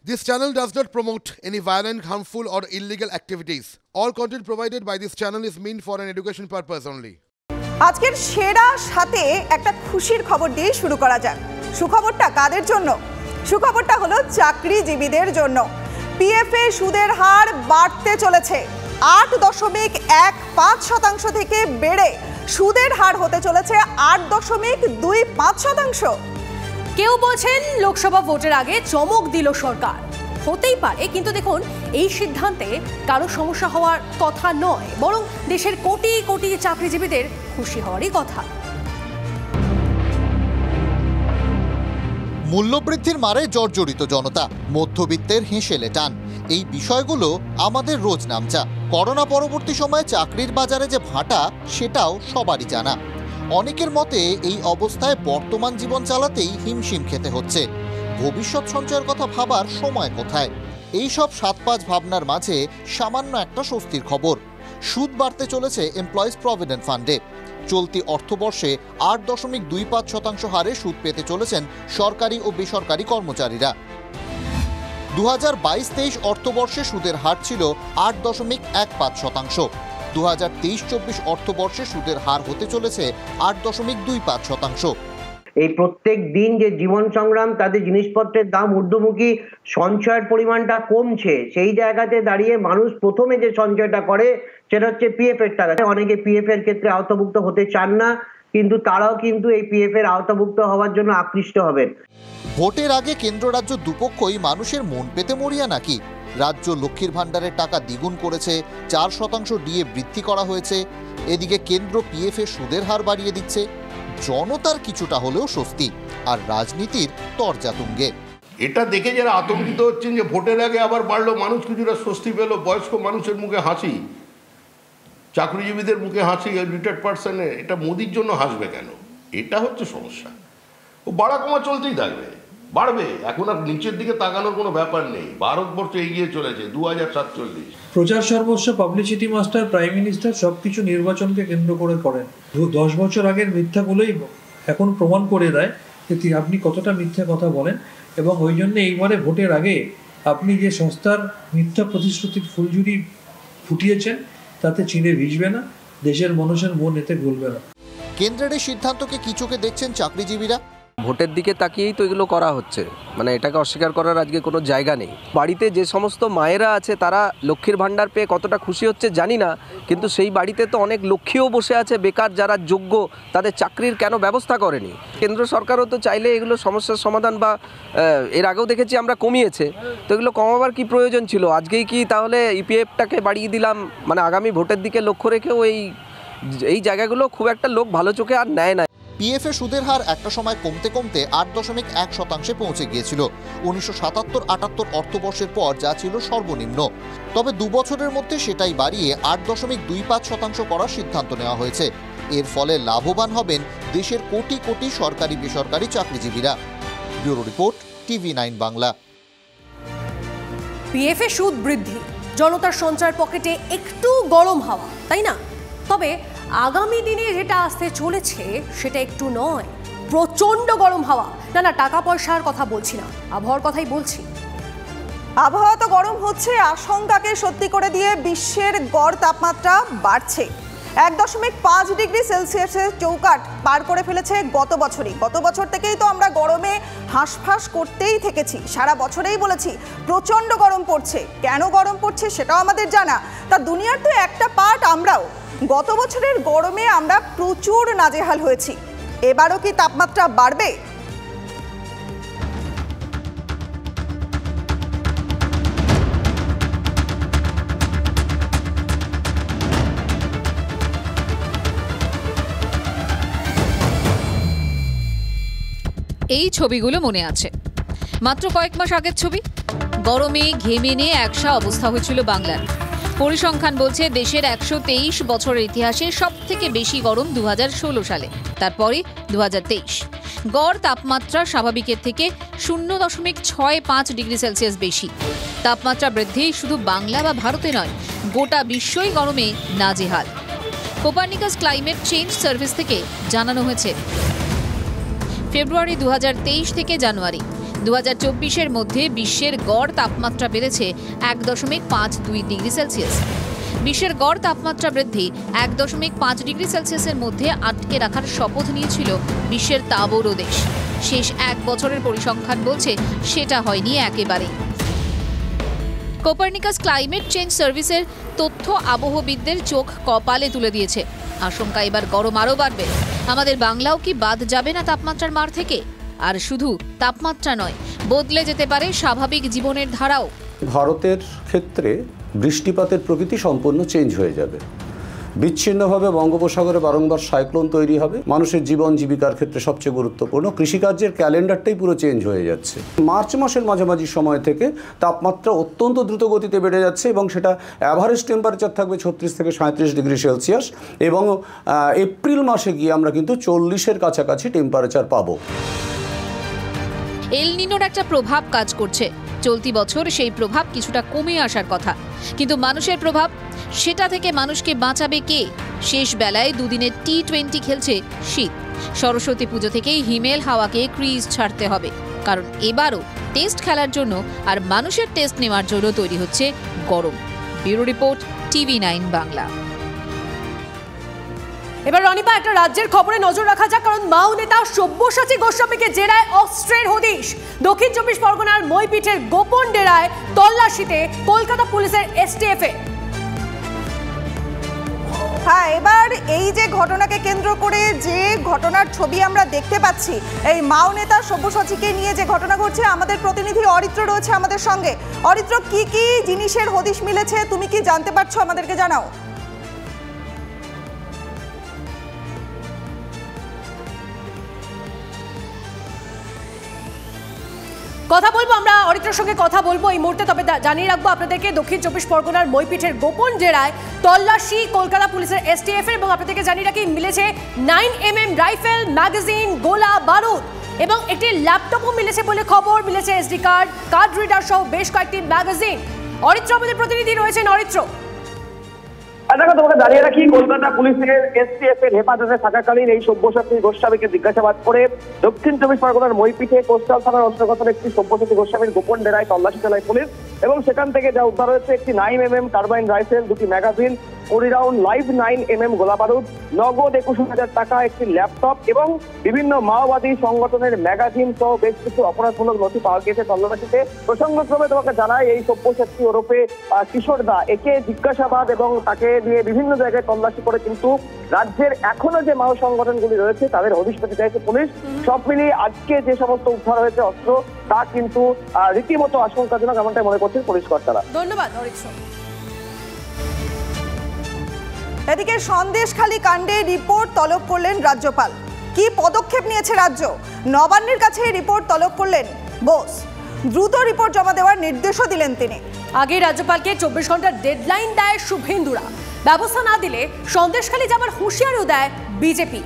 This channel does not promote any violent, harmful, or illegal activities. All content provided by this channel is meant for an education purpose only. আজকের সেরা সাথে একটা খুশির খবর দিয়ে শুরু করা যাক। সুখবরটা কাদের জন্য? সুখবরটা হলো চাকরিজীবীদের জন্য। পিএফএ সুদের হার বাড়তে চলেছে। 8.15% থেকে বেড়ে সুদের হার হতে চলেছে 8.25%। কেউ বলছেন লোকসভা ভোটের আগে চমক দিল সরকার। হতেই পারে, কিন্তু দেখুন এই সিদ্ধান্তে কারো সমস্যা হওয়ার কথা নয়, বরং দেশের কোটি কোটি চাকরিজীবীদের খুশি হওয়ারই কথা। মূল্যবৃদ্ধির মারে জর্জরিত জনতা, মধ্যবিত্তের হেঁসেলে টান, এই বিষয়গুলো আমাদের রোজ নামচা। করোনা পরবর্তী সময়ে চাকরির বাজারে যে ভাটা, সেটাও সবারই জানা। অনেকের মতে এই অবস্থায় বর্তমান জীবন চালাতেই হিমশিম খেতে হচ্ছে। ভবিষ্যৎ সঞ্চয়ের কথা ভাবার সময় কোথায়? এই সব ৭-৫ ভাবনার মাঝে সামান্য একটা স্বস্তির খবর। সুদ বাড়তে চলেছে এমপ্লয়িজ প্রভিডেন্ট ফান্ডে। চলতি অর্থবর্ষে 8.25% হারে সুদ পেতে চলেছেন সরকারি ও বেসরকারি কর্মচারীরা। 2022-23 অর্থবর্ষে সুদের হার ছিল 8.15%। 2023-24 অর্থবর্ষে সুদের হার হতে চলেছে 8.25%। এই প্রত্যেক দিন যে জীবন সংগ্রাম, তাদের জিনিসপত্রের দাম ঊর্ধ্বমুখী, সঞ্চয়ের পরিমাণটা কমছে, সেই জায়গাতে দাঁড়িয়ে মানুষ প্রথমে যে সঞ্চয়টা করে সেটা হচ্ছে পিএফ এর টাকা। অনেকে পিএফ এর ক্ষেত্রে আওতাভুক্ত হতে চান না, কিন্তু তারাও কিন্তু এই পিএফ এর আওতাভুক্ত হওয়ার জন্য আকৃষ্ট হবেন। ভোটের আগে কেন্দ্র রাজ্য দুপক্ষই মানুষের মন পেতে মরিয়া নাকি? রাজ্য লক্ষ্মীর ভাণ্ডারের টাকা দ্বিগুণ করেছে, 4% ডিএ বৃদ্ধি করা হয়েছে। এদিকে কেন্দ্র পিএফ এর সুদের হার বাড়িয়ে দিচ্ছে। জনতার কিছুটা হলেও স্বস্তি, আর রাজনীতির তরজাতুঙ্গে। এটা দেখে যারা আতঙ্কিত হচ্ছেন যে ভোটের আগে আবার বাড়লো, মানুষ কিছুটা স্বস্তি পেল, বয়স্ক মানুষের মুখে হাসি, চাকরিজীবীদের মুখে হাসি, রিটায়ার্ড পার্সনের, এটা মোদির জন্য হাসবে কেন? এটা হচ্ছে সমস্যা। ও বাড়া কমা চলতেই থাকবে, বাড়বে। এখন আর নিচের দিকে তাকানোর কোনো ব্যাপার নেই। ভারতবর্ষ এগিয়ে চলেছে 2047। প্রচার সর্বস্ব, পাবলিসিটি মাস্টার, প্রাইম মিনিস্টার সবকিছু নির্বাচনকে কেন্দ্র করে করেন। 10 বছর আগের মিথ্যাগুলোই এখন প্রমাণ করে দেয় যে আপনি কতটা মিথ্যা কথা বলেন। এবং ওই জন্য এইবারে ভোটের আগে আপনি যে সংস্থার মিথ্যা প্রতিশ্রুতির ফুলঝুরি ফুটিয়েছেন, তাতে চিনে ভিজবে না, দেশের মানুষের মন এতে গলবে না। কেন্দ্রের এই সিদ্ধান্তকে কি চোখে দেখছেন চাকরিজীবীরা? ভোটের দিকে তাকিয়েই তো এগুলো করা হচ্ছে, মানে এটাকে অস্বীকার করার আজকে কোনো জায়গা নেই। বাড়িতে যে সমস্ত মায়েরা আছে তারা লক্ষ্মীর ভাণ্ডার পেয়ে কতটা খুশি হচ্ছে জানি না, কিন্তু সেই বাড়িতে তো অনেক লক্ষ্মীও বসে আছে বেকার, যারা যোগ্য, তাদের চাকরির কেন ব্যবস্থা করেনি? কেন্দ্র সরকারও তো চাইলে এগুলো সমস্যার সমাধান, বা এর আগেও দেখেছি আমরা কমিয়েছে, তো এগুলো কমাবার কি প্রয়োজন ছিল? আজকেই কি তাহলে ইপিএফটাকে বাড়িয়ে দিলাম, মানে আগামী ভোটের দিকে লক্ষ্য রেখেও এই জায়গাগুলো খুব একটা লোক ভালো চোখে আর নেয় না। পিএফ এ সুদের হার একটা সময় কমতে কমতে 8.1% পৌঁছে গিয়েছিল 1977-78 অর্থবর্ষের পর, যা ছিল সর্বনিম্ন। তবে 2 বছরের মধ্যে সেটাই বাড়িয়ে 8.25% করার সিদ্ধান্ত নেওয়া হয়েছে। এর ফলে লাভবান হবেন দেশের কোটি কোটি সরকারি বেসরকারি চাকরিজীবীরা। Bureau report, TV9 Bangla. PF এ সুদ বৃদ্ধি, জনতার সঞ্চয়ের পকেটে একটু গরম হাওয়া, তাই না? তবে আগামী দিনে যেটা আসতে চলেছে সেটা একটু নয়, প্রচন্ড গরম হাওয়া। না, টাকা পয়সার কথা বলছি না, আবহাওয়ার কথাই বলছি। আবহাওয়া তো গরম হচ্ছে, আশঙ্কাকে সত্যি করে দিয়ে বিশ্বের গড় তাপমাত্রা বাড়ছে। 1.5 ডিগ্রি সেলসিয়াসের চৌকাঠ পার করে ফেলেছে গত বছরই। গত বছর থেকেই তো আমরা গরমে হাঁসফাঁস করতেই থেকেছি, সারা বছরেই বলেছি প্রচন্ড গরম পড়ছে। কেন গরম পড়ছে সেটাও আমাদের জানা, তা দুনিয়ার তো একটা পার্ট আমরাও। গত বছরের গরমে আমরা প্রচুর নাজেহাল হয়েছি, এবারও কি তাপমাত্রা বাড়বে? এই ছবিগুলো মনে আছে, মাত্র কয়েক মাস আগের ছবি। গরমে ঘেমে নিয়ে একসা অবস্থা হয়েছিল বাংলার। পরিসংখ্যান বলছে দেশের 123 বছরের ইতিহাসে সব থেকে বেশি গরম 2016 সালে, তারপরে 2023। গড় তাপমাত্রা স্বাভাবিকের থেকে 0.65 ডিগ্রি সেলসিয়াস বেশি। তাপমাত্রা বৃদ্ধি শুধু বাংলা বা ভারতে নয়, গোটা বিশ্বই গরমে নাজেহাল। কোপার্নিকাস ক্লাইমেট চেঞ্জ সার্ভিস থেকে জানানো হয়েছে, ফেব্রুয়ারি 2023 থেকে জানুয়ারি 2024-এর মধ্যে বিশ্বের গড় তাপমাত্রা বেড়েছে 1.52 ডিগ্রি সেলসিয়াস। বিশ্বের গড় তাপমাত্রা বৃদ্ধি 1.5 ডিগ্রি সেলসিয়াসের মধ্যে আটকে রাখার শপথ নিয়েছিল বিশ্বের তা বড় দেশ। শেষ এক বছরের পরিসংখ্যান বলছে সেটা হয়নি একেবারেই। কোপার্নিকাস ক্লাইমেট চেঞ্জ সার্ভিসের তথ্য আবহবিদদের চোখ কপালে তুলে দিয়েছে। আশঙ্কা এবার গরম আরও বাড়বে। আমাদের বাংলাও কি বাদ যাবে না তাপমাত্রার মার থেকে? আর শুধু তাপমাত্রা নয়, বদলে যেতে পারে স্বাভাবিক জীবনের ধারাও। ভারতের ক্ষেত্রে বৃষ্টিপাতের প্রকৃতি সম্পূর্ণ চেঞ্জ হয়ে যাবে। বিচ্ছিন্নভাবে বঙ্গোপসাগরে বারংবার সাইক্লোন তৈরি হবে। মানুষের জীবন জীবিকার ক্ষেত্রে সবচেয়ে গুরুত্বপূর্ণ কৃষিকার্যের ক্যালেন্ডারটাই পুরো চেঞ্জ হয়ে যাচ্ছে। মার্চ মাসের মাঝামাঝি সময় থেকে তাপমাত্রা অত্যন্ত দ্রুত গতিতে বেড়ে যাচ্ছে এবং সেটা অ্যাভারেজ টেম্পারেচার থাকবে 36 থেকে 37 ডিগ্রি সেলসিয়াস এবং এপ্রিল মাসে গিয়ে আমরা কিন্তু 40-এর কাছাকাছি টেম্পারেচার পাবো। এল নিনোর একটা প্রভাব কাজ করছে। চলতি বছর সেই প্রভাব কিছুটা কমে আসার কথা, কিন্তু মানুষের প্রভাব, সেটা থেকে মানুষকে বাঁচাবে কে? শেষ বেলায় দুদিনের T20 খেলছে শীত। সরস্বতী পুজো থেকেই হিমেল হাওয়াকে ক্রিজ ছাড়তে হবে, কারণ এবারও টেস্ট খেলার জন্য আর মানুষের টেস্ট নেওয়ার জন্য তৈরি হচ্ছে গরম। Bureau report, TV9 Bangla. এবার রনিপা, একটা রাজ্যের খবরে নজর রাখা যাক, কারণ মাও নেতা সব্যসাচী গোস্বামীকে জেরায় অস্ত্রের হদিশ। দক্ষিণ 24 পরগনার মইপিঠের গোপন ডেরায় তল্লাশিতে কলকাতা পুলিশের STF। হ্যাঁ, এবার এই যে ঘটনাকে কেন্দ্র করে যে ঘটনার ছবি আমরা দেখতে পাচ্ছি, এই মাও নেতা সব্যসাচীকে নিয়ে যে ঘটনা ঘটছে, আমাদের প্রতিনিধি অরিত্র রয়েছে আমাদের সঙ্গে। অরিত্র, কি কি জিনিসের হদিশ মিলেছে, তুমি কি জানতে পারছো? আমাদেরকে জানাও। কথা বলবো আমরা অরিত্রের সঙ্গে, কথা বলবো এই মুহূর্তে। তবে জানিয়ে রাখবো আপনাদেরকে, দক্ষিণ 24 পরগনার মইপিঠের গোপন ডেরায় তল্লাশি কলকাতা পুলিশের STF এবং আপনাদেরকে জানিয়ে রাখি মিলেছে 9mm রাইফেল, ম্যাগাজিন, গোলা বারুদ এবং একটি ল্যাপটপও মিলেছে বলে খবর। মিলেছে SD কার্ড, কার্ড রিডার সহ বেশ কয়েকটি ম্যাগাজিন। অরিত্র আমাদের প্রতিনিধি রয়েছেন। অরিত্র, দেখো, তোমাকে জানিয়ে রাখি, কলকাতা পুলিশের STF এর হেফাজতে থাকাকালীন এই সব্যসাচী গোস্বামীকে জিজ্ঞাসাবাদ করে দক্ষিণ 24 পরগনার মইপিঠে কোস্টাল থানার অন্তর্গত একটি সব্যসাচী গোস্বামীর গোপন ডেরায় তল্লাশি চালায় পুলিশ এবং সেখান থেকে যা উদ্ধার হয়েছে একটি 9mm কার্বাইন রাইফেল, 2টি ম্যাগাজিন, 20 রাউন্ড লাইভ 9mm গোলা বারুদ, নগদ 21,000 টাকা, একটি ল্যাপটপ এবং বিভিন্ন মাওবাদী সংগঠনের ম্যাগাজিন সহ বেশ কিছু অপরাধমূলক নথি পাওয়া গিয়েছে তল্লাশিতে। প্রসঙ্গক্রমে তোমাকে জানাই, এই সব্যসাচী ওরফে কিশোর দা, একে জিজ্ঞাসাবাদ এবং তাকে নিয়ে বিভিন্ন জায়গায় তল্লাশি করে কিন্তু রাজ্যের এখনো যে মাও সংগঠনগুলি রয়েছে তাদের হদিশ পেতে চাইছে পুলিশ। সব মিলিয়ে আজকে যে সমস্ত উদ্ধার হয়েছে অস্ত্র, তা কিন্তু রীতিমতো আশঙ্কাজনক, এমনটাই মনে করছেন পুলিশ কর্তারা। ধন্যবাদ অরিত্র। এদিকে সন্দেশখালী কাণ্ডে রিপোর্ট তলব করলেন রাজ্যপাল। কি পদক্ষেপ নিয়েছে রাজ্য? নবান্নের কাছে রিপোর্ট তলব করলেন বোস। দ্রুত রিপোর্ট জমা দেওয়ার নির্দেশও দিলেন তিনি। আগে রাজ্যপালকে 24 ঘন্টার ডেডলাইন দেয় শুভেন্দুরা। ব্যবস্থা না দিলে সন্দেশখালী যাবার হুঁশিয়ারিও দেয় বিজেপি।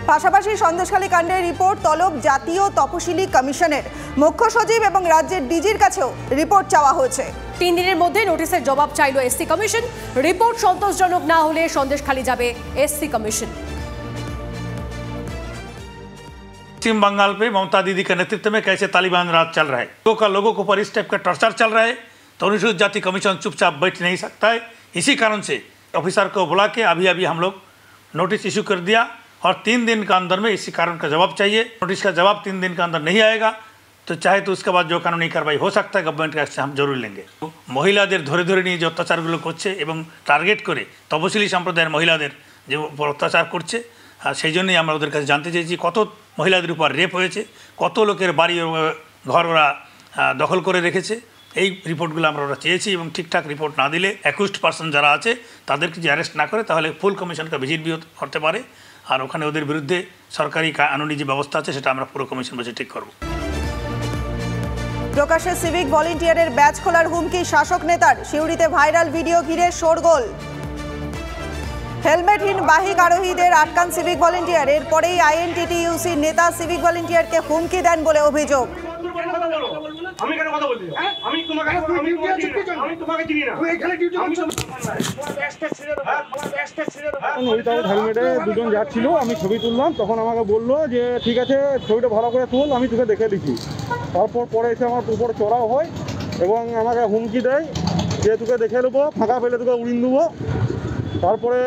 পাশাপাশি সন্দেশখালী কাণ্ডের রিপোর্ট তলব জাতীয় তপশিলি কমিশনের। মুখ্য সচিব এবং রাজ্যের ডিজির কাছেও রিপোর্ট চাওয়া হয়েছে। 3 দিনের মধ্যে নোটিশের জবাব চাইল SC কমিশন। রিপোর্ট সন্তোষজনক না হলে সন্দেশখালী যাবে SC कमीशन। पश्चिम बंगाल पे ममता दीदी के नेतृत्व में कैसे तालिबान राज चल रहा है, लोगों को ऊपर इस टाइप का टॉर्चर चल रहा है, तो अनुसूचित जाति कमीशन चुपचाप बैठ नहीं सकता है। इसी कारण से ऑफिसर को बुला के अभी हम लोग नोटिस इशू कर दिया और 3 दिन का अंदर में इसी कारण का जवाब चाहिए। नोटिस का जवाब 3 दिन का अंदर नहीं आएगा तो चाहे तो उसके बाद जो कानूनी कार्रवाई हो सकता है गवर्नमेंट का एक्शन हम जरूर लेंगे। महिलाদের ধরে ধরে নিয়ে যে অত্যাচারগুলো করছে এবং টার্গেট করে তপশিলি সম্প্রদায়ের মহিলাদের যে উপর অত্যাচার করছে, সেই জন্যই আমরা ওদের কাছে জানতে চেয়েছি কত মহিলাদের উপর রেপ হয়েছে, কত লোকের বাড়ি ঘর ওরা দখল করে রেখেছে। এই রিপোর্টগুলো আমরা ওরা চেয়েছি এবং ঠিকঠাক রিপোর্ট না দিলে অ্যাকিউজড পারসন যারা আছে তাদেরকে যে অ্যারেস্ট না করে তাহলে ফুল কমিশনকে ভিজিট भी করতে পারে আর ওখানে ওদের বিরুদ্ধে সরকারি কানুনি যে ব্যবস্থা আছে সেটা আমরা পুরো কমিশন বসে ঠিক করব। প্রকাশ্যে সিভিক ভলেন্টিয়ারের ব্যাচ খোলার হুমকি শাসক নেতার। সিউড়িতে ভাইরাল ভিডিও ঘিরে শোরগোল। হেলমেটহীন বাহিক আরোহীদের আটকান সিভিক ভলেন্টিয়ার। এরপরেই INTTUC নেতা সিভিক ভলেন্টিয়ারকে হুমকি দেন বলে অভিযোগ। আমি কেন কথা বলছি? আমি তোমাকে হেলমেটে দুজন যাচ্ছিল, আমি ছবি তুললাম, তখন আমাকে বললো যে ঠিক আছে ছবিটা ভালো করে তুল, আমি তোকে দেখে দিচ্ছি। তারপর পরে এসে আমার উপর চড়াও হয় এবং আমাকে হুমকি দেয় যে তোকে দেখে নেবো, ফাঁকা পেলে তোকে উড়িয়ে দেবো। তারপরে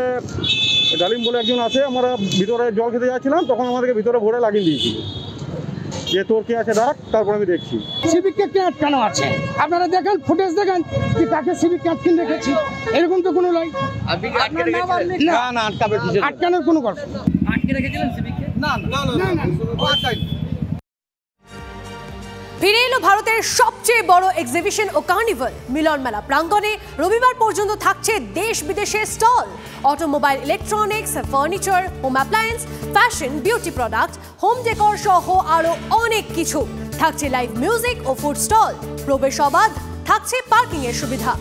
ডালিম বলে একজন আছে, আমরা ভিতরে জল খেতে যাচ্ছিলাম, তখন আমাদেরকে ভিতরে ভরে লাগিয়ে দিয়েছি যে তোর কে আছে ডাক, তারপর আমি দেখছি। সিভিককে কে আটকানো আছে, আপনারা দেখেন ফুটেজ দেখেন কি তাকে সিভিককে আটকিয়ে রেখেছি, এরকম তো কোনো নয়। না আটকানোর কোনো গল্প আটকে রেখেছিলেন সিভিককে? না। ফিরে এলো ভারতের সবচেয়ে বড় এক্সিবিশন ও কার্নিভাল। মিলন মেলা প্রাঙ্গণে রবিবার পর্যন্ত থাকছে দেশ বিদেশের stall. Automobile, electronics, furniture, home appliance, fashion, beauty product, home decor সহ আরও অনেক কিছু। থাকছে লাইভ মিউজিক ও ফুড স্টল। প্রবেশ অবাধ, থাকছে পার্কিং এর সুবিধা।